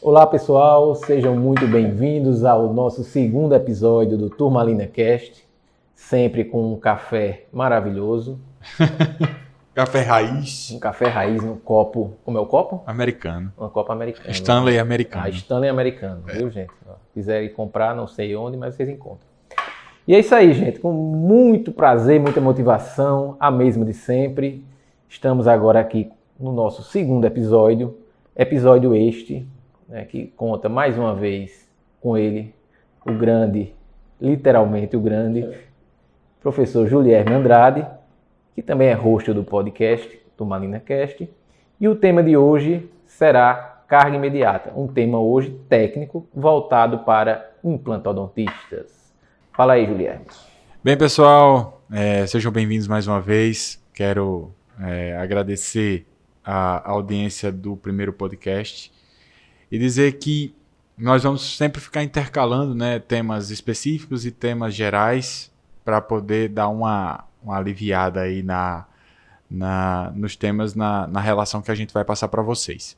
Olá pessoal, sejam muito bem-vindos ao nosso segundo episódio do Turmalina Cast, sempre com um café maravilhoso. Café raiz. Um café raiz no copo, como é o copo? Americano. Um copo americano. Stanley americano. Stanley americano, viu gente? Quiserem comprar, não sei onde, mas vocês encontram. E é isso aí, gente, com muito prazer, muita motivação, a mesma de sempre. Estamos agora aqui no nosso segundo episódio este, né, que conta mais uma vez com ele, o grande, literalmente o grande, professor Julierme Andrade, que também é host do podcast, Turmalina Cast. E o tema de hoje será carga imediata, um tema hoje técnico, voltado para implantodontistas. Fala aí, Julierme. Bem, pessoal, sejam bem-vindos mais uma vez. Quero agradecer a audiência do primeiro podcast e dizer que nós vamos sempre ficar intercalando, né, temas específicos e temas gerais para poder dar uma aliviada aí nos temas, na relação que a gente vai passar para vocês.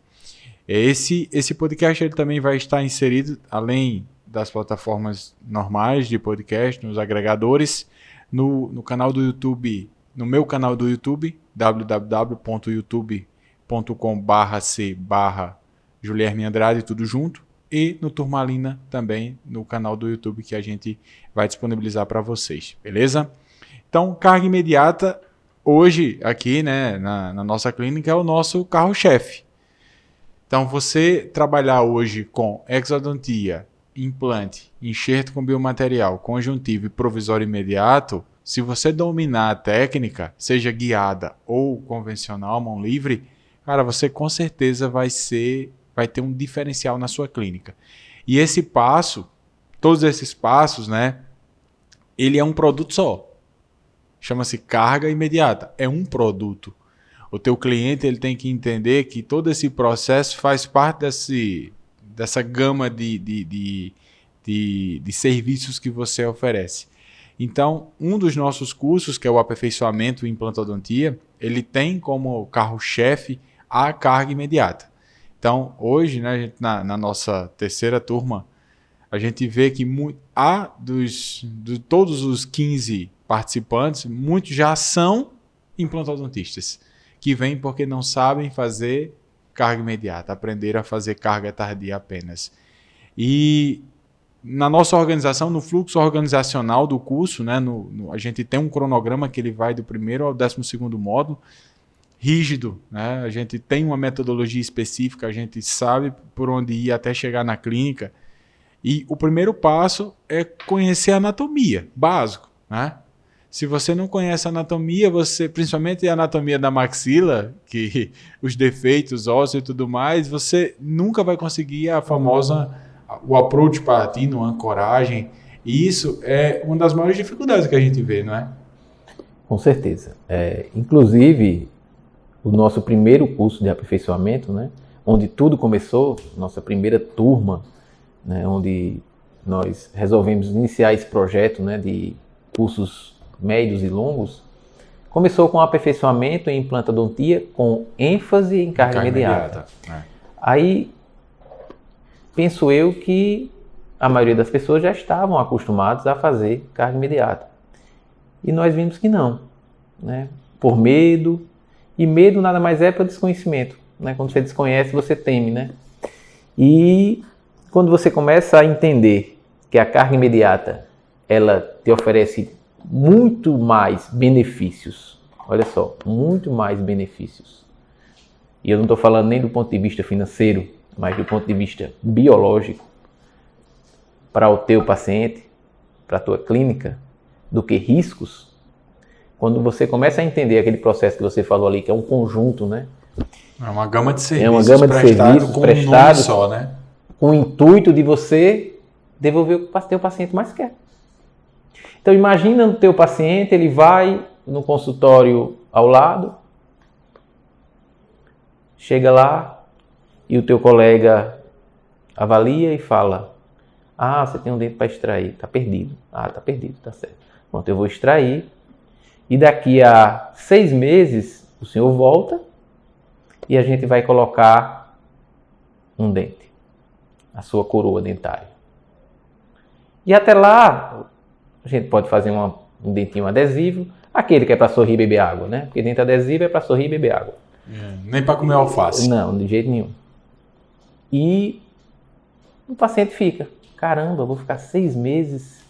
Esse podcast ele também vai estar inserido, além das plataformas normais de podcast, nos agregadores, no canal do YouTube, no meu canal do YouTube, www.youtube.com/c/Julierme Andrade, tudo junto, e no Turmalina também, no canal do YouTube que a gente vai disponibilizar para vocês, beleza? Então, carga imediata, hoje aqui, né, na nossa clínica, é o nosso carro-chefe. Então, você trabalhar hoje com exodontia, implante, enxerto com biomaterial, conjuntivo e provisório imediato, se você dominar a técnica, seja guiada ou convencional, mão livre, cara, você com certeza vai ter um diferencial na sua clínica. E esse passo, todos esses passos, né, ele é um produto só. Chama-se carga imediata. É um produto. O teu cliente ele tem que entender que todo esse processo faz parte dessa gama de serviços que você oferece. Então, um dos nossos cursos, que é o aperfeiçoamento em implantodontia, ele tem como carro-chefe a carga imediata. Então, hoje, né, na nossa terceira turma, a gente vê que de todos os 15 participantes, muitos já são implantodontistas, que vêm porque não sabem fazer carga imediata, aprenderam a fazer carga tardia apenas. E na nossa organização, no fluxo organizacional do curso, né, a gente tem um cronograma que ele vai do primeiro ao 12º módulo, rígido, né? A gente tem uma metodologia específica, a gente sabe por onde ir até chegar na clínica. E o primeiro passo é conhecer a anatomia, básico, né? Se você não conhece a anatomia, principalmente a anatomia da maxila, que os defeitos ósseos e tudo mais, você nunca vai conseguir o approach palatino, a ancoragem. E isso é uma das maiores dificuldades que a gente vê, não é? Com certeza. Inclusive, o nosso primeiro curso de aperfeiçoamento, né, onde tudo começou, nossa primeira turma, né, onde nós resolvemos iniciar esse projeto, né, de cursos médios e longos, começou com aperfeiçoamento em implantodontia com ênfase em carga imediata. Aí, penso eu que a maioria das pessoas já estavam acostumadas a fazer carga imediata. E nós vimos que não, né, por medo, e medo nada mais é para desconhecimento, né? Quando você desconhece, você teme, né? E quando você começa a entender que a carga imediata, ela te oferece muito mais benefícios, olha só, muito mais benefícios. E eu não estou falando nem do ponto de vista financeiro, mas do ponto de vista biológico, para o teu paciente, para a tua clínica, do que riscos. Quando você começa a entender aquele processo que você falou ali, que é um conjunto, né? É uma gama de serviços, prestados só, né? Com o intuito de você devolver o que o teu paciente mais quer. Então imagina o teu paciente, ele vai no consultório ao lado, chega lá e o teu colega avalia e fala: ah, você tem um dente para extrair, está perdido. Ah, está perdido, está certo. Pronto, eu vou extrair. E daqui a 6 meses, o senhor volta e a gente vai colocar um dente. a sua coroa dentária. E até lá, a gente pode fazer um dentinho adesivo, aquele que é para sorrir e beber água, né? Porque dente adesivo é para sorrir e beber água. Nem para comer alface. Não, de jeito nenhum. E o paciente fica, caramba, eu vou ficar 6 meses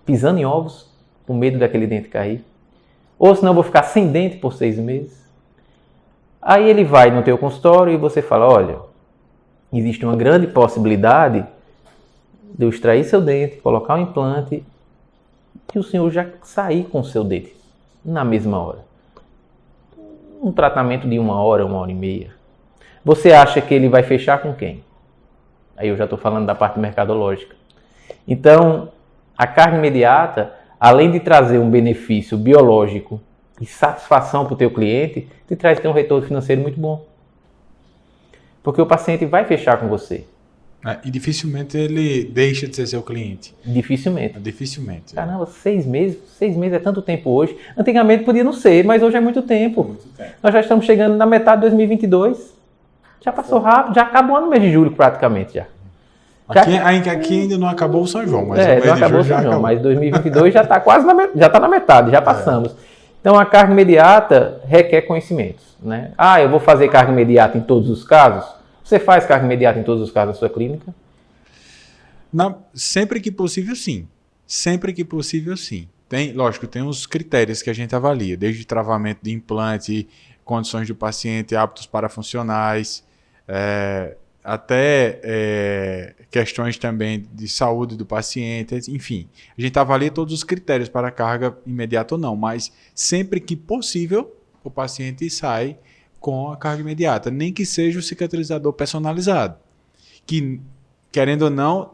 pisando em ovos com medo daquele dente cair. Ou senão eu vou ficar sem dente por 6 meses. Aí ele vai no teu consultório e você fala, olha, existe uma grande possibilidade de eu extrair seu dente, colocar um implante e o senhor já sair com o seu dente na mesma hora. Um tratamento de 1 hora, 1h30. Você acha que ele vai fechar com quem? Aí eu já estou falando da parte mercadológica. Então, a carga imediata, além de trazer um benefício biológico e satisfação para o teu cliente, te traz um retorno financeiro muito bom. Porque o paciente vai fechar com você. E dificilmente ele deixa de ser seu cliente. Dificilmente. Dificilmente. Caramba, 6 meses? 6 meses é tanto tempo hoje. Antigamente podia não ser, mas hoje é muito tempo. Muito tempo. Nós já estamos chegando na metade de 2022. Já passou rápido, já acabou no mês de julho praticamente já. Aqui ainda não acabou o São João, mas o mês não de acabou o julho São já João, acabou. mas 2022 já está quase já está na metade, já passamos. Então a carga imediata requer conhecimentos, né? Eu vou fazer carga imediata em todos os casos? Você faz carga imediata em todos os casos da sua clínica? Sempre que possível, sim. Sempre que possível, sim. Lógico, tem os critérios que a gente avalia, desde travamento de implante, condições do paciente, hábitos parafuncionais, até questões também de saúde do paciente, enfim. A gente avalia todos os critérios para carga imediata ou não, mas sempre que possível, o paciente sai com a carga imediata, nem que seja o cicatrizador personalizado, que, querendo ou não,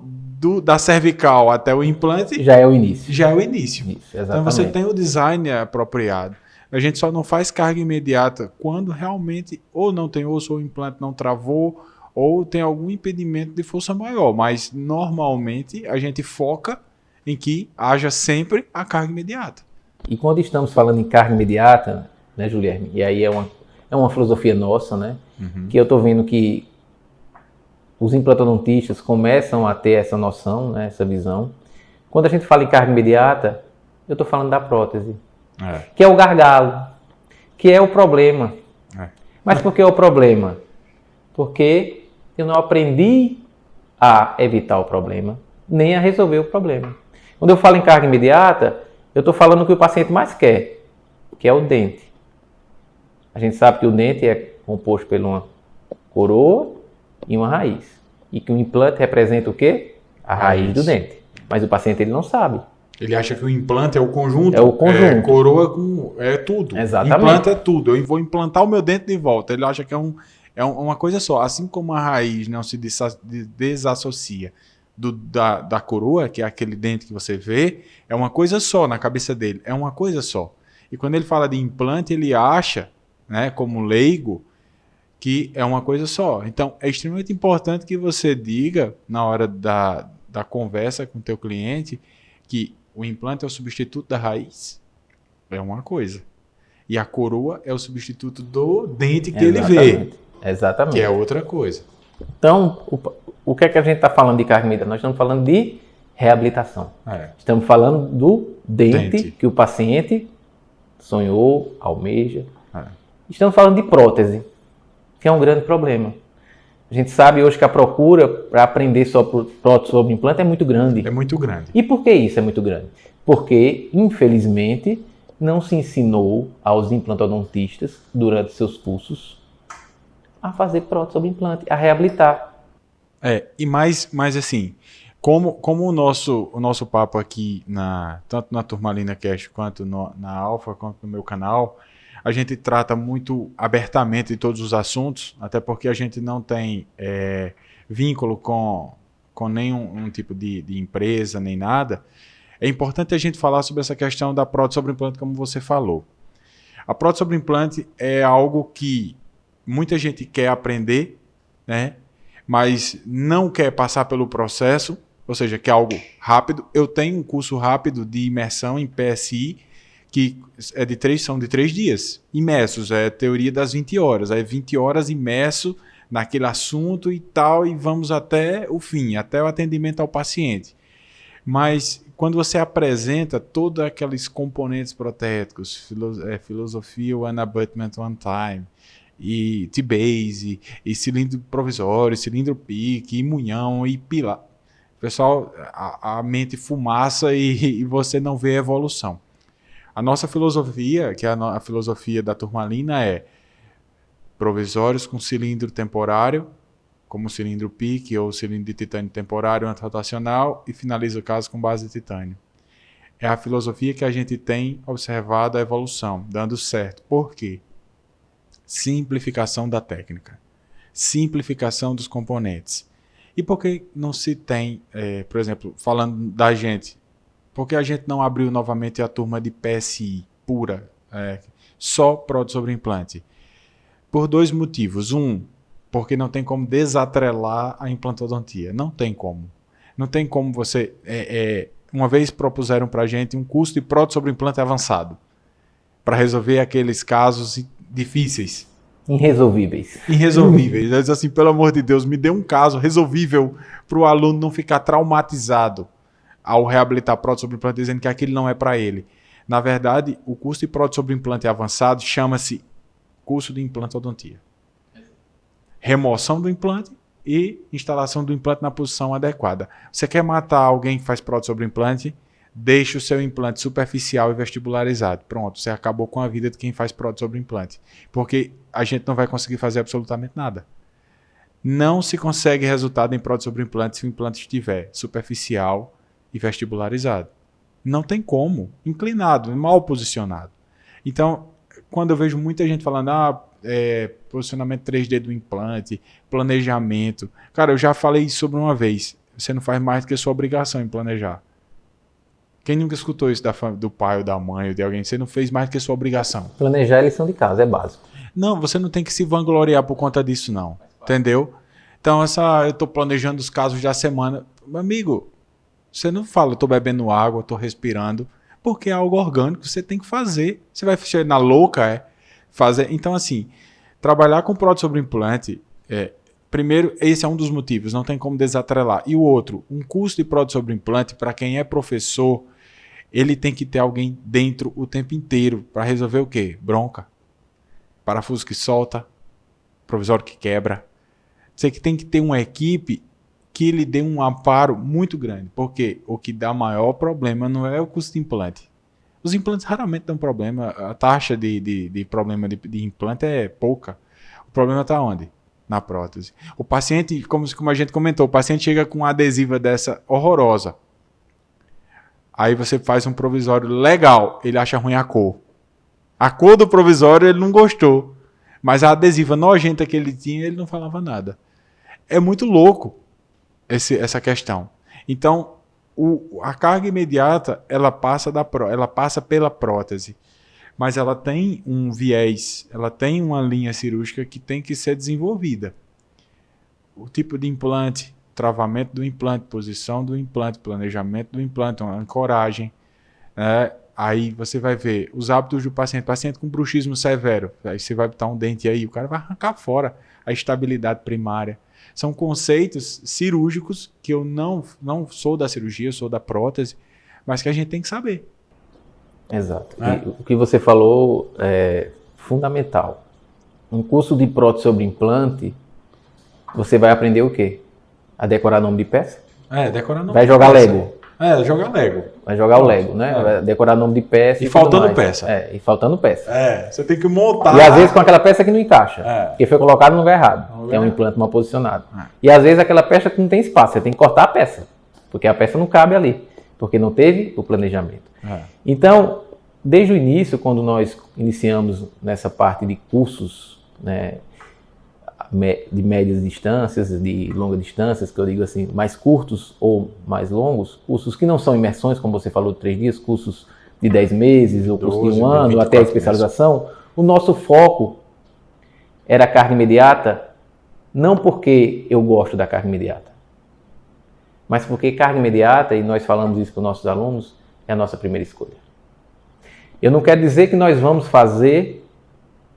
da cervical até o implante... Já é o início. Já é o início. Isso, então você tem o design apropriado. A gente só não faz carga imediata quando realmente ou não tem osso, ou o implante não travou, ou tem algum impedimento de força maior. Mas, normalmente, a gente foca em que haja sempre a carga imediata. E quando estamos falando em carga imediata, né, Guilherme? E aí é uma filosofia nossa, né? Que eu estou vendo que os implantodontistas começam a ter essa noção, né, essa visão. Quando a gente fala em carga imediata, eu estou falando da prótese, que é o gargalo, que é o problema. Mas por que é o problema? Porque eu não aprendi a evitar o problema, nem a resolver o problema. Quando eu falo em carga imediata, eu estou falando o que o paciente mais quer, que é o dente. A gente sabe que o dente é composto por uma coroa e uma raiz. E que o implante representa o quê? A raiz do dente. Mas o paciente ele não sabe. Ele acha que o implante é o conjunto. É o conjunto. Coroa é tudo. Exatamente. Implante é tudo. Eu vou implantar o meu dente de volta. Ele acha que é uma coisa só. Assim como a raiz não se desassocia da coroa, que é aquele dente que você vê, é uma coisa só na cabeça dele. É uma coisa só. E quando ele fala de implante, ele acha, né, como leigo, que é uma coisa só. Então, é extremamente importante que você diga, na hora da conversa com o teu cliente, que o implante é o substituto da raiz. É uma coisa. E a coroa é o substituto do dente que ele vê. Exatamente. Que é outra coisa. Então, o que é que a gente está falando de carga imediata? Nós estamos falando de reabilitação. Estamos falando do dente que o paciente sonhou, almeja. Estamos falando de prótese, que é um grande problema. A gente sabe hoje que a procura para aprender sobre prótese sobre implante é muito grande. É muito grande. E por que isso é muito grande? Porque, infelizmente, não se ensinou aos implantodontistas, durante seus cursos, a fazer prótese sobre implante, a reabilitar. E mais assim, como o nosso papo aqui, tanto na Turmalina Cast, quanto na Alpha, quanto no meu canal, a gente trata muito abertamente de todos os assuntos, até porque a gente não tem vínculo com nenhum tipo de empresa, nem nada. É importante a gente falar sobre essa questão da prótese sobre implante, como você falou. A prótese sobre implante é algo que muita gente quer aprender, né? Mas não quer passar pelo processo, ou seja, quer algo rápido. Eu tenho um curso rápido de imersão em PSI, que são de 3 dias, imersos, é teoria das 20 horas, é 20 horas imerso naquele assunto e tal, e vamos até o fim, até o atendimento ao paciente. Mas quando você apresenta todos aqueles componentes protéticos, filosofia One Abutment One Time, e T-base, e cilindro provisório, cilindro pique, imunhão e pilar, pessoal, a mente fumaça e você não vê a evolução. A nossa filosofia, que é a filosofia da turmalina, é provisórios com cilindro temporário, como cilindro pique ou cilindro de titânio temporário antirrotacional, e finaliza o caso com base de titânio. É a filosofia que a gente tem observado a evolução, dando certo. Por quê? Simplificação da técnica, simplificação dos componentes. E por que não se tem, por exemplo, falando da gente, por que a gente não abriu novamente a turma de PSI pura, só prótese sobre implante? Por 2 motivos. Porque não tem como desatrelar a implantodontia. Não tem como. Não tem como você... uma vez propuseram para a gente um curso de prótese sobre implante avançado para resolver aqueles casos difíceis. Irresolvíveis. Eu disse assim, pelo amor de Deus, me dê um caso resolvível para o aluno não ficar traumatizado ao reabilitar prótese sobre implante, dizendo que aquilo não é para ele. Na verdade, o curso de prótese sobre implante avançado chama-se curso de implantodontia. Remoção do implante e instalação do implante na posição adequada. Você quer matar alguém que faz prótese sobre implante? Deixe o seu implante superficial e vestibularizado. Pronto, você acabou com a vida de quem faz prótese sobre implante. Porque a gente não vai conseguir fazer absolutamente nada. Não se consegue resultado em prótese sobre implante se o implante estiver superficial e vestibularizado. Não tem como. Inclinado, mal posicionado. Então, quando eu vejo muita gente falando, posicionamento 3D do implante, planejamento. Cara, eu já falei isso sobre uma vez. Você não faz mais do que a sua obrigação em planejar. Quem nunca escutou isso do pai ou da mãe ou de alguém? Você não fez mais do que a sua obrigação. Planejar é lição de casa, é básico. Não, você não tem que se vangloriar por conta disso, não. Entendeu? Então, eu estou planejando os casos da semana. Meu amigo, você não fala, eu estou bebendo água, estou respirando, porque é algo orgânico, você tem que fazer. Você vai fechar na louca, fazer. Então, assim, trabalhar com prótese sobre implante, primeiro, esse é um dos motivos, não tem como desatrelar. E o outro, um curso de prótese sobre implante, para quem é professor, ele tem que ter alguém dentro o tempo inteiro para resolver o quê? Bronca, parafuso que solta, provisório que quebra. Você que tem que ter uma equipe que lhe dê um amparo muito grande, porque o que dá maior problema não é o custo de implante. Os implantes raramente dão problema, a taxa de problema de implante é pouca. O problema está onde? Na prótese. O paciente, como a gente comentou, o paciente chega com uma adesiva dessa horrorosa. Aí você faz um provisório legal, ele acha ruim a cor. A cor do provisório ele não gostou, mas a adesiva nojenta que ele tinha, ele não falava nada. É muito louco essa questão. Então, a carga imediata, ela passa pela prótese, mas ela tem um viés, ela tem uma linha cirúrgica que tem que ser desenvolvida. O tipo de implante, travamento do implante, posição do implante, planejamento do implante, uma ancoragem. Aí você vai ver os hábitos do paciente com bruxismo severo. Aí você vai botar um dente aí, o cara vai arrancar fora a estabilidade primária. São conceitos cirúrgicos que eu não sou da cirurgia, eu sou da prótese, mas que a gente tem que saber. Exato. E o que você falou é fundamental. Um curso de prótese sobre implante, você vai aprender o quê? A decorar nome de peça? Decorar nome vai de jogar peça. Lego. Jogar Lego. Vai jogar o Lego, né? Vai decorar nome de peça. E faltando peça. E faltando peça. Você tem que montar. E às vezes com aquela peça que não encaixa. Porque foi colocado no lugar errado. Que é um implante mal posicionado. E às vezes aquela peça que não tem espaço. Você tem que cortar a peça. Porque a peça não cabe ali. Porque não teve o planejamento. Então, desde o início, quando nós iniciamos nessa parte de cursos, né, de médias distâncias, de longas distâncias, que eu digo assim, mais curtos ou mais longos, cursos que não são imersões, como você falou, de 3 dias, cursos de 10 meses, ou curso de 1 ano, até a especialização, o nosso foco era a carga imediata, não porque eu gosto da carga imediata, mas porque carga imediata, e nós falamos isso para os nossos alunos, é a nossa primeira escolha. Eu não quero dizer que nós vamos fazer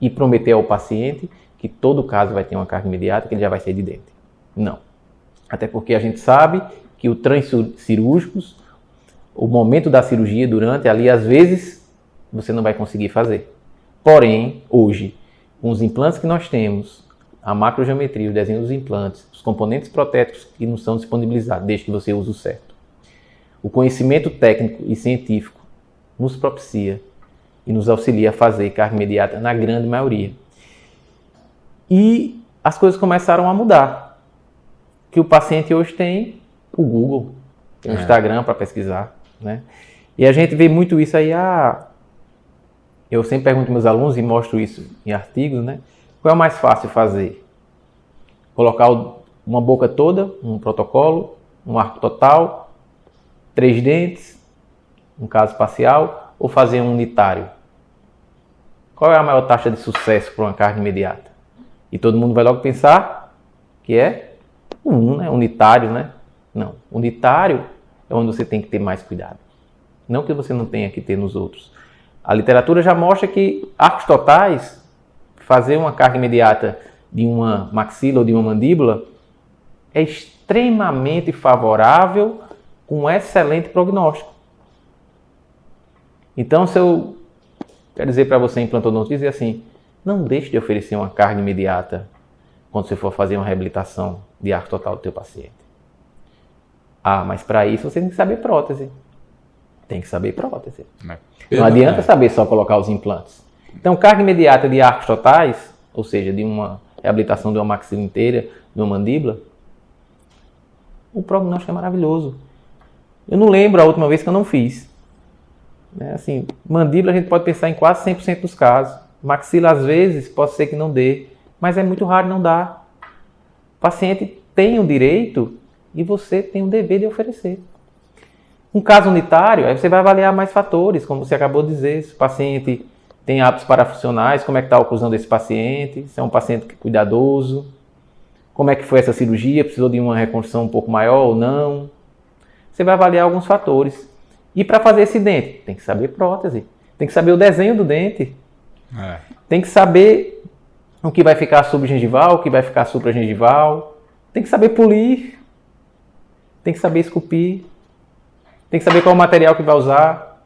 e prometer ao paciente que todo caso vai ter uma carga imediata, que ele já vai ser de dente. Não. Até porque a gente sabe que o transcirúrgicos, o momento da cirurgia durante ali, às vezes, você não vai conseguir fazer. Porém, hoje, com os implantes que nós temos, a macrogeometria, o desenho dos implantes, os componentes protéticos que nos são disponibilizados, desde que você use o certo. O conhecimento técnico e científico nos propicia e nos auxilia a fazer carga imediata na grande maioria. E as coisas começaram a mudar. Que o paciente hoje tem o Google, tem o Instagram para pesquisar, né? E a gente vê muito isso aí. Eu sempre pergunto aos meus alunos e mostro isso em artigos, né? Qual é o mais fácil fazer? Colocar uma boca toda, um protocolo, um arco total, 3 dentes, um caso parcial, ou fazer um unitário? Qual é a maior taxa de sucesso para uma carga imediata? E todo mundo vai logo pensar que é né? Unitário, né? Não, unitário é onde você tem que ter mais cuidado. Não que você não tenha que ter nos outros. A literatura já mostra que arcos totais, fazer uma carga imediata de uma maxila ou de uma mandíbula, é extremamente favorável com um excelente prognóstico. Então, se eu quero dizer para você, implantodontista, dizer assim, não deixe de oferecer uma carga imediata quando você for fazer uma reabilitação de arco total do teu paciente. Mas para isso você tem que saber prótese. Tem que saber prótese. Não adianta saber só colocar os implantes. Então, carga imediata de arcos totais, ou seja, de uma reabilitação de uma maxila inteira, de uma mandíbula, o prognóstico é maravilhoso. Eu não lembro a última vez que eu não fiz. Assim, mandíbula a gente pode pensar em quase 100% dos casos. Maxila, às vezes, pode ser que não dê, mas é muito raro não dar. O paciente tem o direito e você tem o dever de oferecer. Um caso unitário, aí você vai avaliar mais fatores, como você acabou de dizer, se o paciente tem hábitos parafuncionais, como é que está a oclusão desse paciente, se é um paciente cuidadoso, como é que foi essa cirurgia, precisou de uma reconstrução um pouco maior ou não. Você vai avaliar alguns fatores. E para fazer esse dente, tem que saber prótese, tem que saber o desenho do dente, tem que saber o que vai ficar subgengival, o que vai ficar supragengival, tem que saber polir, tem que saber esculpir, tem que saber qual é o material que vai usar.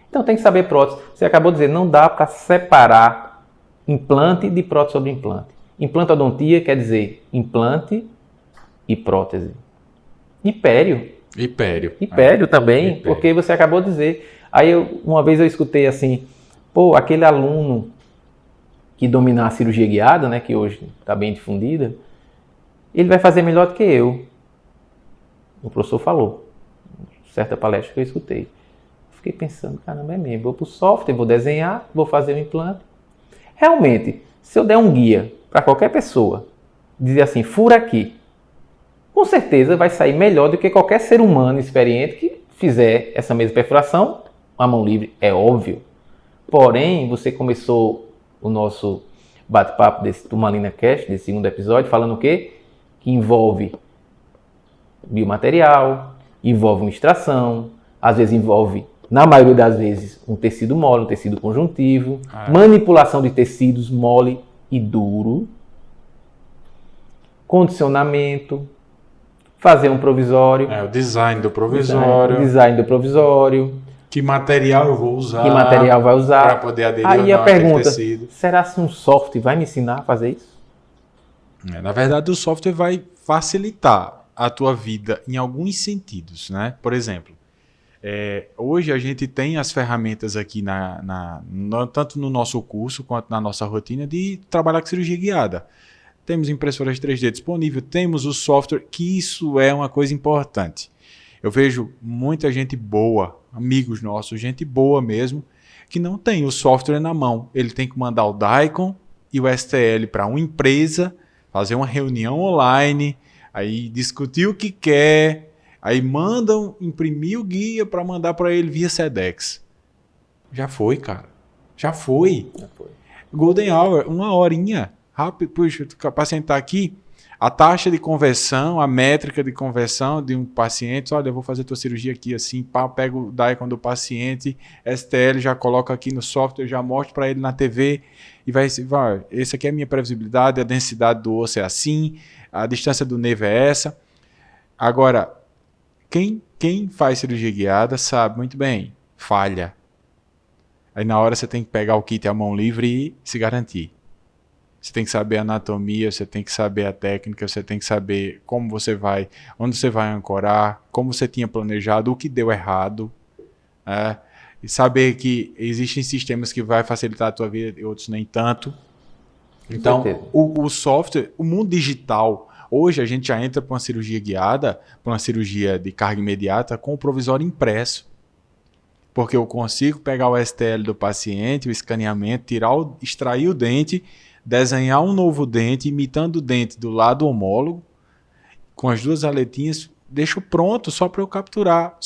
Então tem que saber prótese. Você acabou de dizer, não dá para separar implante de prótese sobre implante. Implantodontia quer dizer implante e prótese. Hipério também, Hipério. Porque você acabou de dizer. Aí uma vez eu escutei assim, aquele aluno que dominar a cirurgia guiada, né, que hoje está bem difundida, ele vai fazer melhor do que eu. O professor falou, certa palestra que eu escutei. Fiquei pensando, caramba, é mesmo, vou para o software, vou desenhar, vou fazer o implante. Realmente, se eu der um guia para qualquer pessoa, dizer assim, fura aqui, com certeza vai sair melhor do que qualquer ser humano experiente que fizer essa mesma perfuração, a mão livre, é óbvio. Porém, você começou o nosso bate-papo desse Turmalina Cast, desse segundo episódio, falando o quê? Que envolve biomaterial, envolve uma extração, às vezes envolve, na maioria das vezes, um tecido mole, um tecido conjuntivo, manipulação de tecidos mole e duro, condicionamento, fazer um provisório. O design do provisório. Design do provisório. Que material eu vou usar. Que material vai usar. Para poder aderir Aí ou não a pergunta, tecido. Será que um software vai me ensinar a fazer isso? Na verdade, o software vai facilitar a tua vida em alguns sentidos, né? Por exemplo, hoje a gente tem as ferramentas aqui, tanto no nosso curso quanto na nossa rotina, de trabalhar com cirurgia guiada. Temos impressoras 3D disponível, temos o software, que isso é uma coisa importante. Eu vejo muita gente boa, amigos nossos, gente boa mesmo, que não tem o software na mão. Ele tem que mandar o DICOM e o STL para uma empresa, fazer uma reunião online, aí discutir o que quer, aí mandam imprimir o guia para mandar para ele via Sedex. Já foi, cara. Já foi. Golden Hour, 1 horinha. Rápido, puxa, o paciente está aqui. A taxa de conversão, a métrica de conversão de um paciente, olha, eu vou fazer tua cirurgia aqui assim, pá, pego o DICOM do paciente, STL, já coloco aqui no software, já mostro para ele na TV e vai, esse aqui é a minha previsibilidade, a densidade do osso é assim, a distância do nervo é essa. Agora, quem faz cirurgia guiada sabe muito bem, falha. Aí na hora você tem que pegar o kit à mão livre e se garantir. Você tem que saber a anatomia, você tem que saber a técnica, você tem que saber como você vai, onde você vai ancorar, como você tinha planejado, o que deu errado. E saber que existem sistemas que vai facilitar a tua vida e outros nem tanto. Então, o software, o mundo digital, hoje a gente já entra para uma cirurgia guiada, para uma cirurgia de carga imediata com o provisório impresso. Porque eu consigo pegar o STL do paciente, o escaneamento, extrair o dente, desenhar um novo dente, imitando o dente do lado homólogo, com as duas aletinhas, deixo pronto só para eu capturar.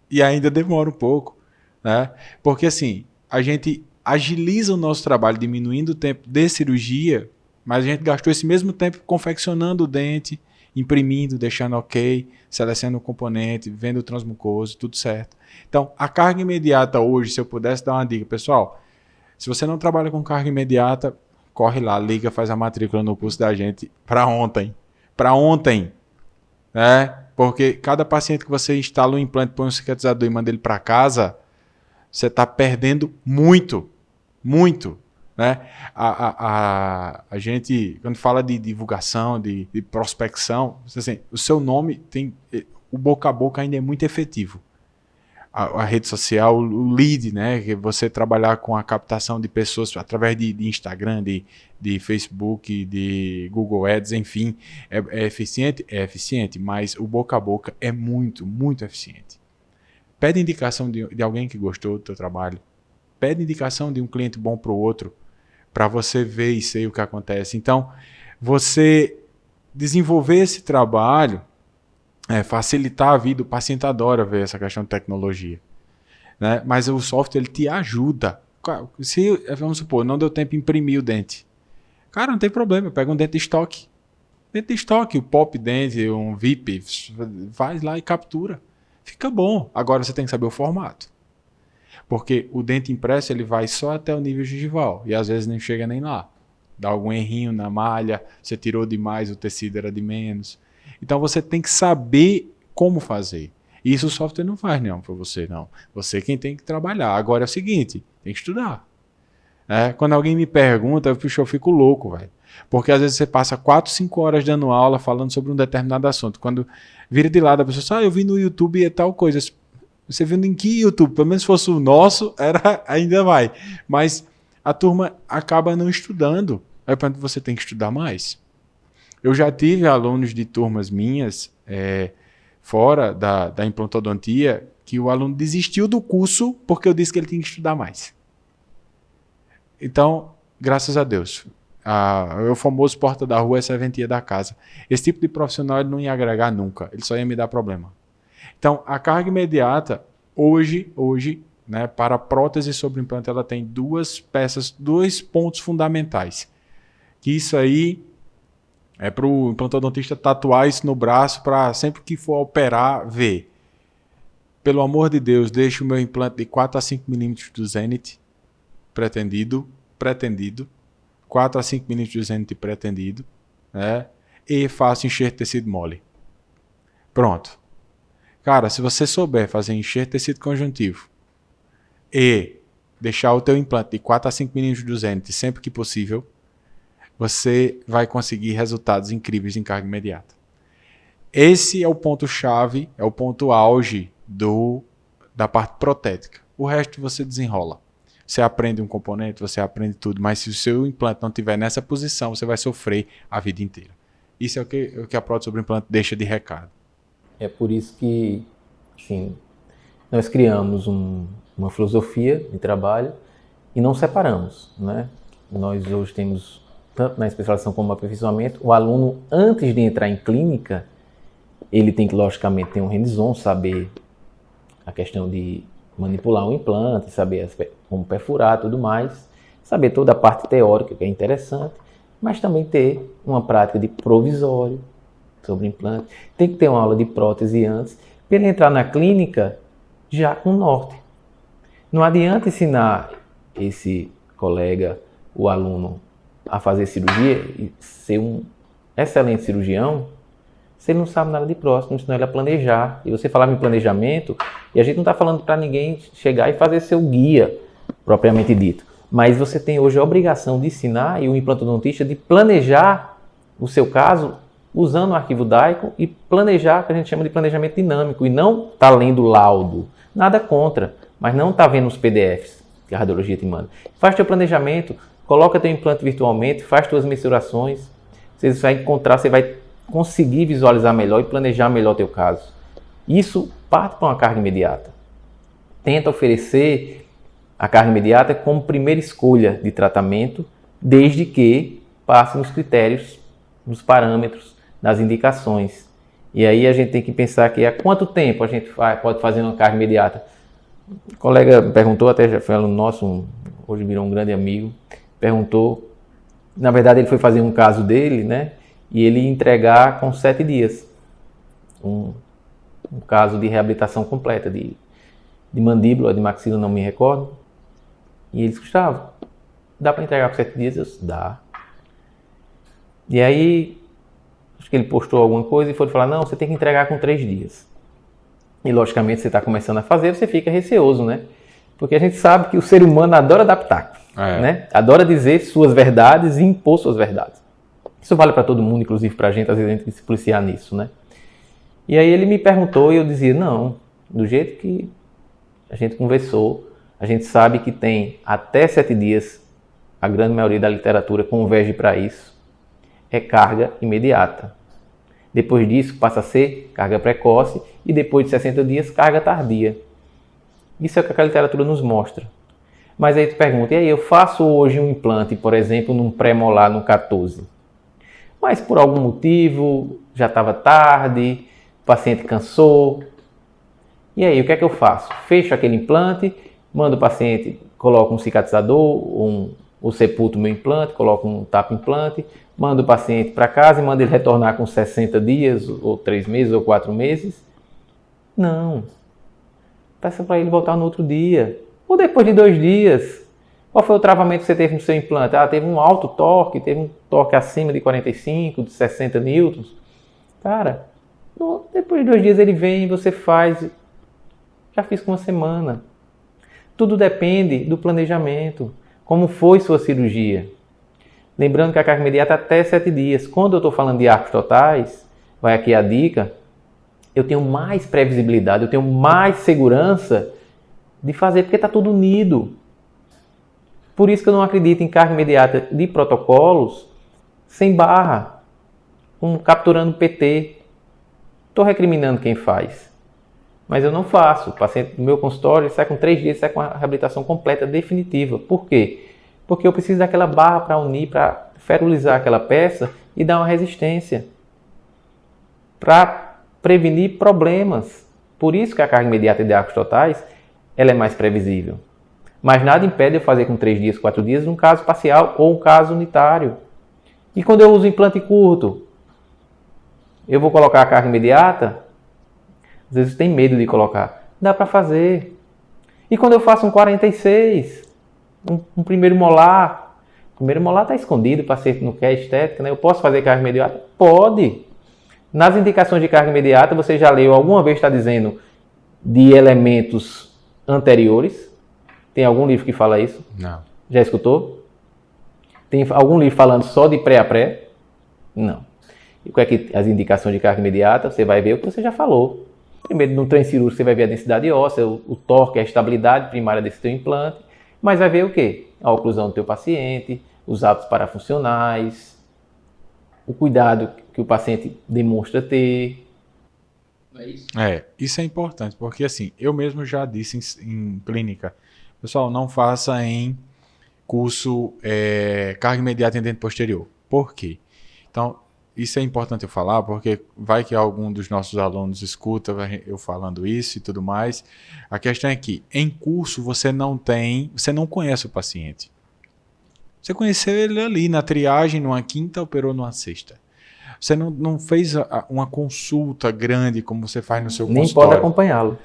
E ainda demora um pouco, né? Porque assim, a gente agiliza o nosso trabalho, diminuindo o tempo de cirurgia, mas a gente gastou esse mesmo tempo confeccionando o dente, imprimindo, deixando ok, selecionando o componente, vendo o transmucoso, tudo certo. Então, a carga imediata hoje, se eu pudesse dar uma dica, pessoal, se você não trabalha com carga imediata, corre lá, liga, faz a matrícula no curso da gente para ontem. Para ontem. Né? Porque cada paciente que você instala um implante, põe um cicatrizador e manda ele para casa, você está perdendo muito. Muito. Né? A gente, quando fala de divulgação, de prospecção, assim, o seu nome tem. O boca a boca ainda é muito efetivo. A rede social, o lead, né? Que você trabalhar com a captação de pessoas através de Instagram, de Facebook, de Google Ads, enfim, é eficiente? É eficiente, mas o boca a boca é muito, muito eficiente. Pede indicação de alguém que gostou do teu trabalho. Pede indicação de um cliente bom para o outro, para você ver e sei o que acontece. Então, você desenvolver esse trabalho, facilitar a vida, o paciente adora ver essa questão de tecnologia. Né? Mas o software ele te ajuda. Se, vamos supor, não deu tempo de imprimir o dente. Cara, não tem problema, pega um dente de estoque. Dente de estoque, o pop dente, um VIP, vai lá e captura. Fica bom. Agora você tem que saber o formato. Porque o dente impresso ele vai só até o nível gengival e às vezes nem chega nem lá. Dá algum errinho na malha, você tirou demais, o tecido era de menos. Então você tem que saber como fazer. E isso o software não faz não para você não. Você quem tem que trabalhar. Agora é o seguinte, tem que estudar. Quando alguém me pergunta, eu fico louco, velho. Porque às vezes você passa 4, 5 horas dando aula falando sobre um determinado assunto. Quando vira de lado a pessoa diz, eu vi no YouTube e tal coisa. Você viu em que YouTube? Pelo menos se fosse o nosso, ainda vai. Mas a turma acaba não estudando. Aí você tem que estudar mais. Eu já tive alunos de turmas minhas, fora da implantodontia, que o aluno desistiu do curso porque eu disse que ele tinha que estudar mais. Então, graças a Deus. O famoso porta da rua é serventia da casa. Esse tipo de profissional ele não ia agregar nunca. Ele só ia me dar problema. Então, a carga imediata, hoje, né, para a prótese sobre implante, ela tem duas pontos fundamentais. Que isso aí é para o implantodontista tatuar isso no braço para sempre que for operar, ver. Pelo amor de Deus, deixe o meu implante de 4 a 5 milímetros do Zenith pretendido. 4 a 5 milímetros do Zenith pretendido. Né, e faço enxerto de tecido mole. Pronto. Cara, se você souber fazer enxerto de tecido conjuntivo e deixar o teu implante de 4 a 5 milímetros do Zenith sempre que possível, você vai conseguir resultados incríveis em carga imediata. Esse é o ponto-chave, é o ponto auge da parte protética. O resto você desenrola. Você aprende um componente, você aprende tudo, mas se o seu implante não estiver nessa posição, você vai sofrer a vida inteira. Isso é o que a prótese sobre implante deixa de recado. É por isso que, assim, nós criamos uma filosofia de trabalho e não separamos, né? Nós hoje temos, tanto na especialização como no aperfeiçoamento, o aluno, antes de entrar em clínica, ele tem que, logicamente, ter um hands-on, saber a questão de manipular um implante, saber como perfurar e tudo mais, saber toda a parte teórica, que é interessante, mas também ter uma prática de provisório sobre implante. Tem que ter uma aula de prótese antes, para ele entrar na clínica já com norte. Não adianta ensinar esse colega, o aluno, a fazer cirurgia e ser um excelente cirurgião, se ele não sabe nada de prótese, ensinar ele a planejar. E você falava em planejamento, e a gente não está falando para ninguém chegar e fazer seu guia, propriamente dito. Mas você tem hoje a obrigação de ensinar e o implantodontista de planejar o seu caso usando o arquivo DICOM e planejar o que a gente chama de planejamento dinâmico. E não está lendo laudo, nada contra, mas não está vendo os PDFs que a radiologia te manda. Faz teu planejamento, coloca teu implante virtualmente, faz tuas mensurações. Você vai encontrar, você vai conseguir visualizar melhor e planejar melhor teu caso. Isso parte para uma carga imediata. Tenta oferecer a carga imediata como primeira escolha de tratamento, desde que passe nos critérios, nos parâmetros, nas indicações. E aí a gente tem que pensar que há quanto tempo a gente pode fazer uma carga imediata. O colega perguntou, até já foi aluno nosso, hoje virou um grande amigo, perguntou, na verdade ele foi fazer um caso dele, né? E ele ia entregar com 7 dias. Um caso de reabilitação completa, de mandíbula, de maxila, não me recordo. E ele disse, Gustavo, dá para entregar com 7 dias? Eu disse, dá. E aí, acho que ele postou alguma coisa e foi falar, não, você tem que entregar com 3 dias. E logicamente você está começando a fazer, você fica receoso, né? Porque a gente sabe que o ser humano adora adaptar, né? Adora dizer suas verdades e impor suas verdades. Isso vale para todo mundo, inclusive para a gente, às vezes a gente tem que se policiar nisso, né? E aí ele me perguntou e eu dizia, não, do jeito que a gente conversou, a gente sabe que tem até 7 dias, a grande maioria da literatura converge para isso, é carga imediata. Depois disso passa a ser carga precoce e depois de 60 dias, carga tardia. Isso é o que a literatura nos mostra. Mas aí tu pergunta, e aí eu faço hoje um implante, por exemplo, num pré-molar no 14, mas por algum motivo já estava tarde, o paciente cansou. E aí, o que é que eu faço? Fecho aquele implante, mando o paciente, coloco um cicatrizador, ou sepulto o meu implante, coloco um tapa-implante, mando o paciente para casa e mando ele retornar com 60 dias, ou 3 meses, ou 4 meses. Não. Peça para ele voltar no outro dia, ou depois de 2 dias. Qual foi o travamento que você teve no seu implante? Ah, teve um alto torque, teve um torque acima de 45, de 60 newtons. Cara, depois de 2 dias ele vem e você faz. Já fiz com 1 semana. Tudo depende do planejamento. Como foi sua cirurgia? Lembrando que a carga imediata é até 7 dias. Quando eu estou falando de arcos totais, vai aqui a dica, eu tenho mais previsibilidade, eu tenho mais segurança de fazer, porque está tudo unido. Por isso que eu não acredito em carga imediata de protocolos sem barra, capturando PT. Estou recriminando quem faz, mas eu não faço. O paciente do meu consultório sai com 3 dias, sai com a reabilitação completa, definitiva. Por quê? Porque eu preciso daquela barra para unir, para ferulizar aquela peça e dar uma resistência, para prevenir problemas. Por isso que a carga imediata de arcos totais ela é mais previsível. Mas nada impede eu fazer com 3 dias, 4 dias, um caso parcial ou um caso unitário. E quando eu uso implante curto, eu vou colocar a carga imediata? Às vezes tem medo de colocar. Dá para fazer. E quando eu faço um 46, um primeiro molar, o primeiro molar está escondido, o paciente não quer estética, né? Eu posso fazer carga imediata? Pode. Nas indicações de carga imediata, você já leu alguma vez, está dizendo de elementos anteriores? Tem algum livro que fala isso? Não. Já escutou? Tem algum livro falando só de pré a pré? Não. E o que é que as indicações de carga imediata? Você vai ver o que você já falou. Primeiro, no trem cirúrgico, você vai ver a densidade óssea, o torque, a estabilidade primária desse teu implante. Mas vai ver o quê? A oclusão do teu paciente, os hábitos parafuncionais, o cuidado que o paciente demonstra ter. Não é isso? Isso é importante, porque assim, eu mesmo já disse em clínica, pessoal, não faça em curso carga imediata em dente posterior. Por quê? Então, isso é importante eu falar, porque vai que algum dos nossos alunos escuta eu falando isso e tudo mais. A questão é que, em curso, você não conhece o paciente. Você conheceu ele ali na triagem, numa quinta, operou numa sexta. Você não fez uma consulta grande como você faz no seu Nem consultório. pode acompanhá-lo.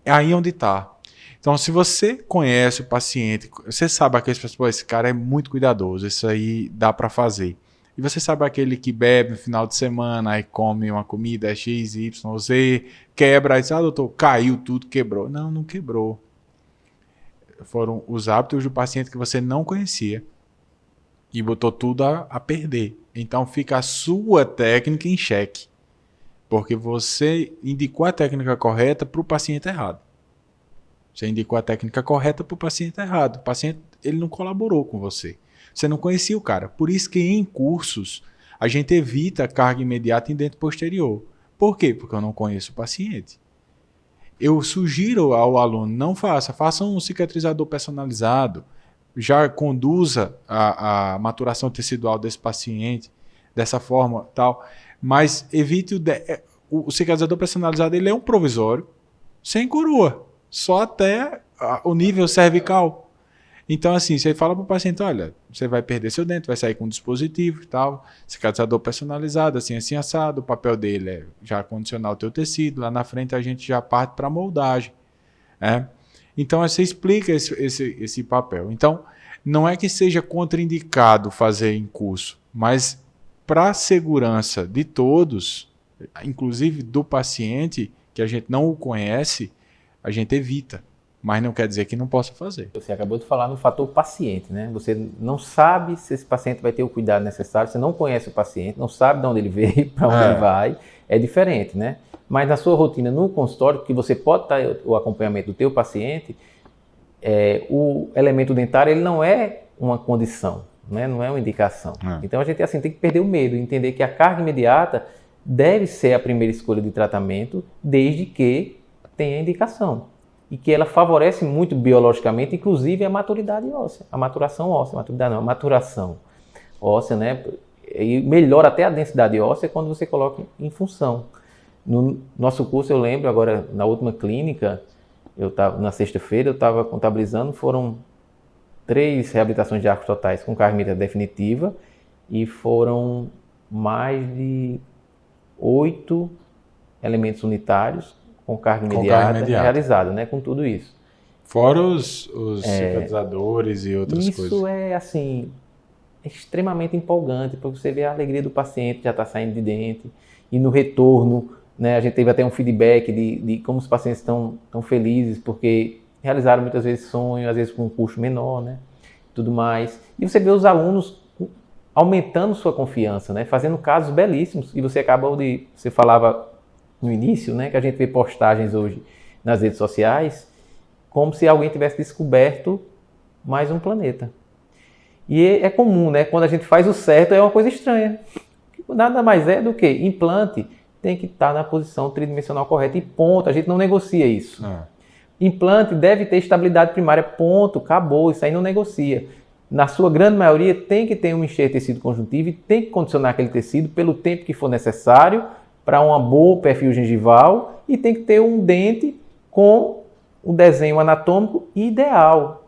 É aí onde está. Então, se você conhece o paciente, você sabe aquele pessoal, esse cara é muito cuidadoso, isso aí dá para fazer. E você sabe aquele que bebe no final de semana, aí come uma comida X, Y, Z, quebra, aí diz, doutor, caiu tudo, quebrou. Não quebrou. Foram os hábitos do paciente que você não conhecia e botou tudo a perder. Então fica a sua técnica em xeque, porque você indicou a técnica correta para o paciente errado. Você indicou a técnica correta para o paciente errado. O paciente ele não colaborou com você. Você não conhecia o cara. Por isso que em cursos a gente evita carga imediata em dente posterior. Por quê? Porque eu não conheço o paciente. Eu sugiro ao aluno, não faça um cicatrizador personalizado, já conduza a maturação tecidual desse paciente dessa forma, tal, mas evite o cicatrizador personalizado, ele é um provisório, sem coroa, só até o nível cervical. Então, assim, você fala para o paciente, olha, você vai perder seu dente, vai sair com um dispositivo e tal, cicatrizador personalizado, assim assado, o papel dele é já condicionar o teu tecido, lá na frente a gente já parte para moldagem, né? Então, você explica esse papel. Então, não é que seja contraindicado fazer em curso, mas para a segurança de todos, inclusive do paciente, que a gente não o conhece, a gente evita. Mas não quer dizer que não possa fazer. Você acabou de falar no fator paciente, né? Você não sabe se esse paciente vai ter o cuidado necessário, você não conhece o paciente, não sabe de onde ele veio, para onde ele vai, é diferente, né? Mas na sua rotina, no consultório, que você pode estar o acompanhamento do teu paciente, o elemento dentário ele não é uma condição, né? Não é uma indicação. Então a gente assim, tem que perder o medo, entender que a carga imediata deve ser a primeira escolha de tratamento, desde que tenha indicação. E que ela favorece muito biologicamente, inclusive a maturidade óssea, a maturação óssea, a maturação óssea, né? E melhora até a densidade óssea quando você coloca em função. No nosso curso, eu lembro agora, na última clínica, na sexta-feira, eu estava contabilizando, foram 3 reabilitações de arcos totais com carga imediata definitiva e foram mais de 8 elementos unitários com carga imediata realizada, né, com tudo isso. Fora os cicatrizadores e outras coisas. Isso é, assim, extremamente empolgante, porque você vê a alegria do paciente, já está saindo de dente, e no retorno, né, a gente teve até um feedback de como os pacientes estão felizes, porque realizaram muitas vezes sonho, às vezes com um custo menor, né, tudo mais. E você vê os alunos aumentando sua confiança, né, fazendo casos belíssimos, e você falava no início, né, que a gente vê postagens hoje nas redes sociais, como se alguém tivesse descoberto mais um planeta. E é comum, né, quando a gente faz o certo, é uma coisa estranha. Nada mais é do que implante tem que estar na posição tridimensional correta e ponto, a gente não negocia isso. Implante deve ter estabilidade primária, ponto, acabou, isso aí não negocia. Na sua grande maioria tem que ter um enxerto de tecido conjuntivo e tem que condicionar aquele tecido pelo tempo que for necessário para um bom perfil gengival e tem que ter um dente com um desenho anatômico ideal,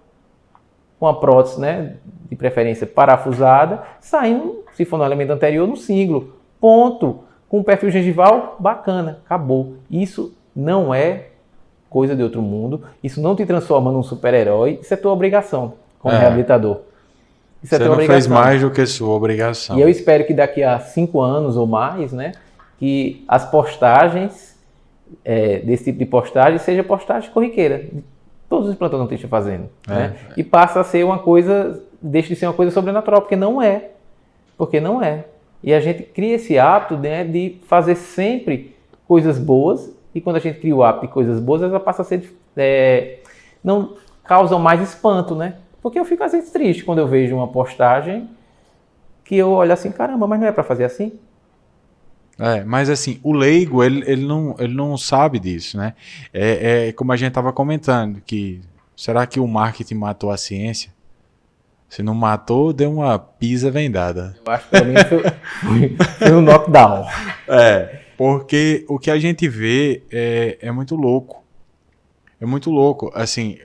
com a prótese, né, de preferência parafusada, saindo, se for no elemento anterior, no cinglo, ponto, com um perfil gengival bacana, acabou. Isso não é coisa de outro mundo, isso não te transforma num super-herói, isso é tua obrigação como reabilitador. Isso Você não fez mais do que sua obrigação. E eu espero que daqui a 5 anos ou mais, né, que as postagens, desse tipo de postagem, seja postagem corriqueira, de todos os implantodontistas fazendo, né? E passa a ser uma coisa, deixa de ser uma coisa sobrenatural, porque não é. E a gente cria esse hábito, né, de fazer sempre coisas boas, e quando a gente cria o hábito de coisas boas, ela passa a ser, não causam mais espanto, né? Porque eu fico às vezes triste quando eu vejo uma postagem que eu olho assim, caramba, mas não é para fazer assim? Mas assim, o leigo, ele não sabe disso, né? Como a gente estava comentando, que será que o marketing matou a ciência? Se não matou, deu uma pisa vendada. Eu acho que pelo menos foi um knockdown. Porque o que a gente vê é muito louco. É muito louco. Assim,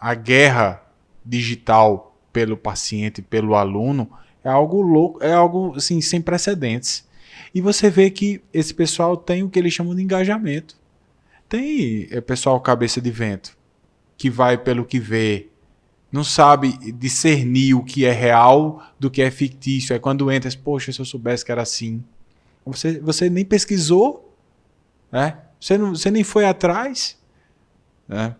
a guerra digital pelo paciente, pelo aluno, é algo louco, é algo assim, sem precedentes. E você vê que esse pessoal tem o que eles chamam de engajamento. Tem pessoal cabeça de vento, que vai pelo que vê, não sabe discernir o que é real do que é fictício. É quando entra, poxa, se eu soubesse que era assim. Você nem pesquisou, né? Você nem foi atrás. Né?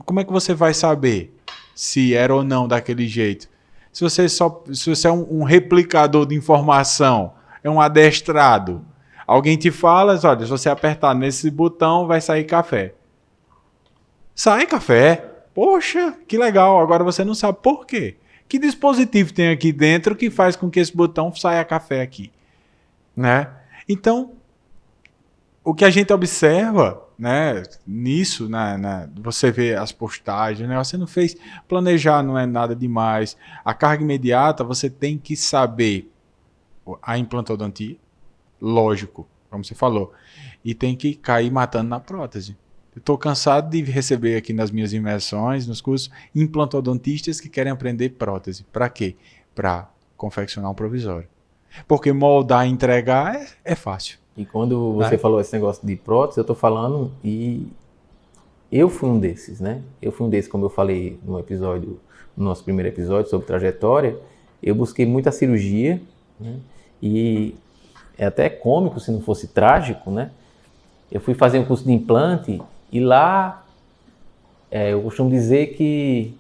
Como é que você vai saber se era ou não daquele jeito? Se você é um replicador de informação, é um adestrado, alguém te fala, olha, se você apertar nesse botão vai sair café. Sai café. Poxa, que legal. Agora você não sabe por quê. Que dispositivo tem aqui dentro que faz com que esse botão saia café aqui? Né? Então, o que a gente observa, né, nisso, você vê as postagens, né, você não fez, planejar não é nada demais. A carga imediata, você tem que saber a implantodontia, lógico, como você falou, e tem que cair matando na prótese. Eu estou cansado de receber aqui nas minhas imersões, nos cursos, implantodontistas que querem aprender prótese. Para quê? Para confeccionar um provisório. Porque moldar e entregar é fácil. E quando você falou esse negócio de prótese, eu estou falando e eu fui um desses, né? Eu fui um desses, como eu falei no nosso primeiro episódio sobre trajetória, eu busquei muita cirurgia, né? E é até cômico se não fosse trágico, né? Eu fui fazer um curso de implante e lá eu costumo dizer que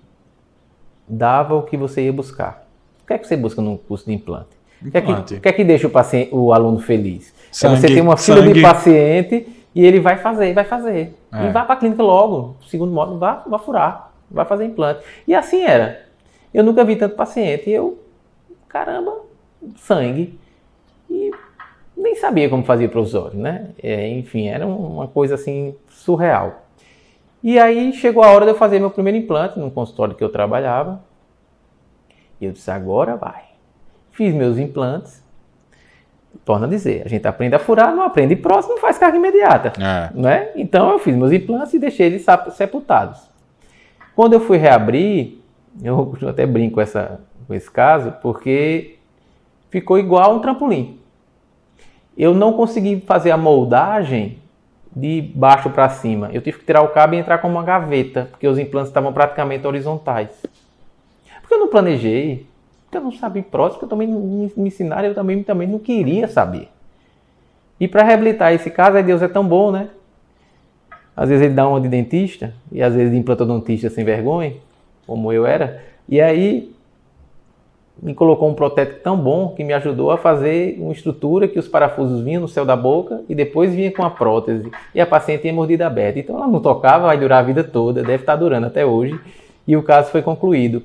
dava o que você ia buscar. O que é que você busca num curso de implante? O que é que deixa o aluno feliz? Sangue, você tem uma fila de paciente e ele vai fazer. E vai para a clínica logo, segundo módulo, vai furar, vai fazer implante. E assim era. Eu nunca vi tanto paciente. E eu, caramba, sangue. E nem sabia como fazia o provisório, né? Enfim, era uma coisa assim surreal. E aí chegou a hora de eu fazer meu primeiro implante num consultório que eu trabalhava. E eu disse, agora vai. Fiz meus implantes. Torna a dizer, a gente aprende a furar, não aprende próximo, não faz carga imediata. Né? Então eu fiz meus implantes e deixei eles sepultados. Quando eu fui reabrir, eu até brinco com esse caso, porque ficou igual um trampolim. Eu não consegui fazer a moldagem de baixo para cima. Eu tive que tirar o cabo e entrar com uma gaveta, porque os implantes estavam praticamente horizontais. Porque eu não planejei. Eu não sabia prótese, porque eu também me ensinaram, eu também não queria saber. E para reabilitar esse caso, Deus é tão bom, né? Às vezes ele dá uma de dentista, e às vezes de implantodontista sem vergonha, como eu era, e aí me colocou um protético tão bom que me ajudou a fazer uma estrutura que os parafusos vinham no céu da boca e depois vinha com a prótese, e a paciente tinha mordida aberta. Então ela não tocava, vai durar a vida toda, deve estar durando até hoje, e o caso foi concluído.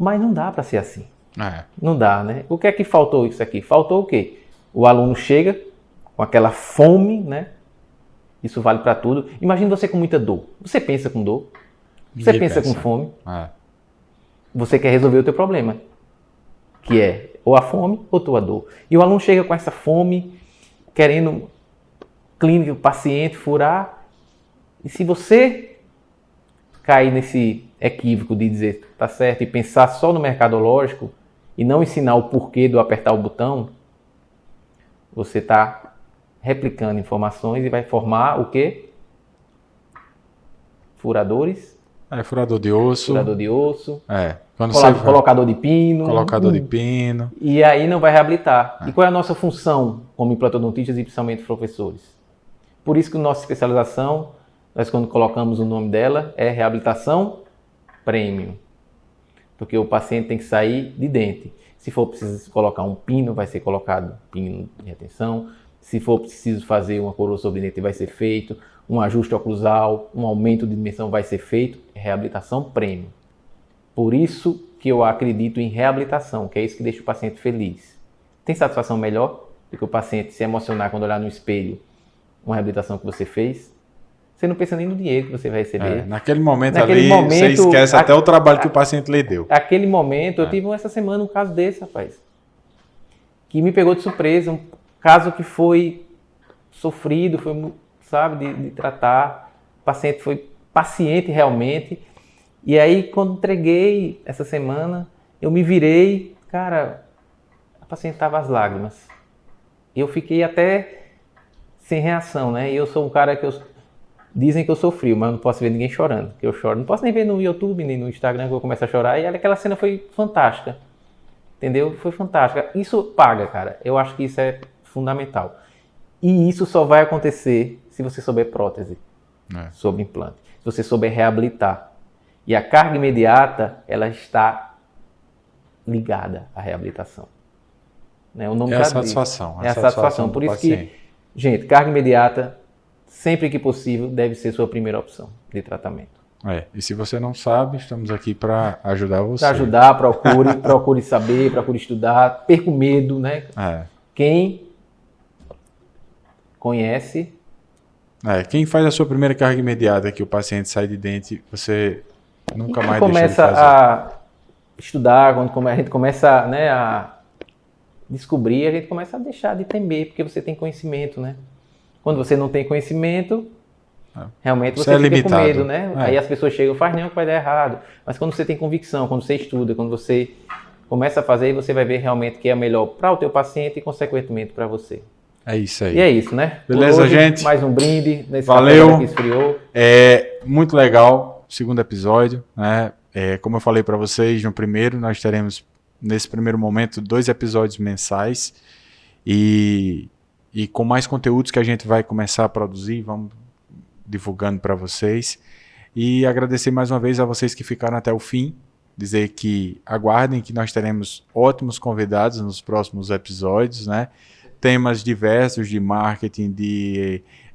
Mas não dá para ser assim. Não dá, né? O que é que faltou isso aqui? Faltou o quê? O aluno chega com aquela fome, né? Isso vale para tudo. Imagina você com muita dor. Você pensa com dor? Você pensa com fome? Você quer resolver o teu problema, que é ou a fome ou tua dor. E o aluno chega com essa fome, querendo clínica, paciente, furar. E se você cair nesse equívoco de dizer, tá certo, e pensar só no mercadológico e não ensinar o porquê do apertar o botão, você está replicando informações e vai formar o quê? Furadores. Furador de osso. Colocador de pino. Colocador de pino. E aí não vai reabilitar. E qual é a nossa função como implantodontistas e principalmente professores? Por isso que nossa especialização, nós quando colocamos o nome dela, é reabilitação premium. Porque o paciente tem que sair de dente. Se for preciso colocar um pino, vai ser colocado pino de retenção. Se for preciso fazer uma coroa sobre dente, vai ser feito. Um ajuste oclusal, um aumento de dimensão vai ser feito. É reabilitação premium. Por isso que eu acredito em reabilitação, que é isso que deixa o paciente feliz. Tem satisfação melhor do que o paciente se emocionar quando olhar no espelho uma reabilitação que você fez? Você não pensa nem no dinheiro que você vai receber. Naquele momento, você esquece até o trabalho que o paciente lhe deu. Aquele momento, eu tive essa semana um caso desse, rapaz. Que me pegou de surpresa. Um caso que foi sofrido, foi, sabe, de tratar. O paciente foi paciente realmente. E aí, quando entreguei essa semana, eu me virei, cara, a paciente estava às lágrimas. Eu fiquei até sem reação, né? E eu sou um cara que dizem que eu sou frio, mas eu não posso ver ninguém chorando, que eu choro. Não posso nem ver no YouTube, nem no Instagram que eu começo a chorar. E aquela cena foi fantástica, entendeu? Foi fantástica. Isso paga, cara. Eu acho que isso é fundamental. E isso só vai acontecer se você souber prótese, sobre implante. Se você souber reabilitar. E a carga imediata, ela está ligada à reabilitação. Né? O nome É a satisfação. É a satisfação. Por isso que, gente, carga imediata, sempre que possível, deve ser sua primeira opção de tratamento. E se você não sabe, estamos aqui para ajudar você. Para ajudar, procure saber, procure estudar, perca o medo, né? Quem conhece... quem faz a sua primeira carga imediata que o paciente sai de dente, você nunca mais deixa de começa fazer. A estudar, quando a gente começa, né, a descobrir, a gente começa a deixar de temer, porque você tem conhecimento, né? Quando você não tem conhecimento, realmente você fica limitado. Com medo, né? Aí as pessoas chegam e fazem não que vai dar errado. Mas quando você tem convicção, quando você estuda, quando você começa a fazer, você vai ver realmente que é melhor para o teu paciente e, consequentemente, para você. É isso aí. E é isso, né? Beleza, hoje, gente? Mais um brinde nesse Valeu. café que esfriou. Muito legal o segundo episódio, né? Como eu falei para vocês no primeiro, nós teremos, nesse primeiro momento, 2 episódios mensais e com mais conteúdos que a gente vai começar a produzir, vamos divulgando para vocês. E agradecer mais uma vez a vocês que ficaram até o fim, dizer que aguardem que nós teremos ótimos convidados nos próximos episódios, né? Temas diversos de marketing,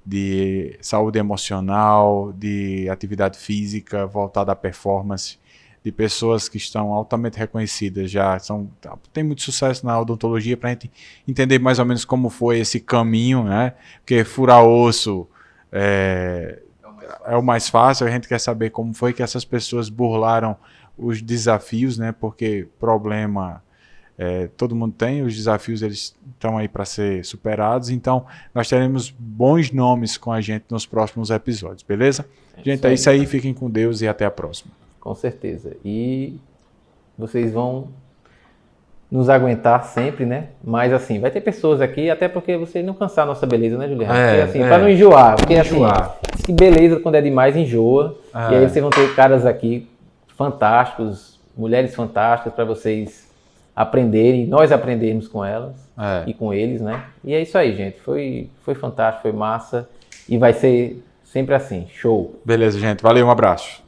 de saúde emocional, de atividade física voltada à performance, de pessoas que estão altamente reconhecidas, tem muito sucesso na odontologia, para a gente entender mais ou menos como foi esse caminho, né? Porque furar osso é o mais fácil, a gente quer saber como foi que essas pessoas burlaram os desafios, né? Porque problema todo mundo tem, os desafios eles estão aí para ser superados, então nós teremos bons nomes com a gente nos próximos episódios, beleza? Gente, é isso aí, fiquem com Deus e até a próxima. Com certeza. E vocês vão nos aguentar sempre, né? Mas assim, vai ter pessoas aqui, até porque vocês não cansar a nossa beleza, né, Juliano? Assim, para não enjoar. Porque assim, que beleza, quando é demais, enjoa. E aí vocês vão ter caras aqui fantásticos, mulheres fantásticas para vocês aprenderem, nós aprendermos com elas e com eles, né? E é isso aí, gente. Foi fantástico, foi massa e vai ser sempre assim. Show. Beleza, gente. Valeu, um abraço.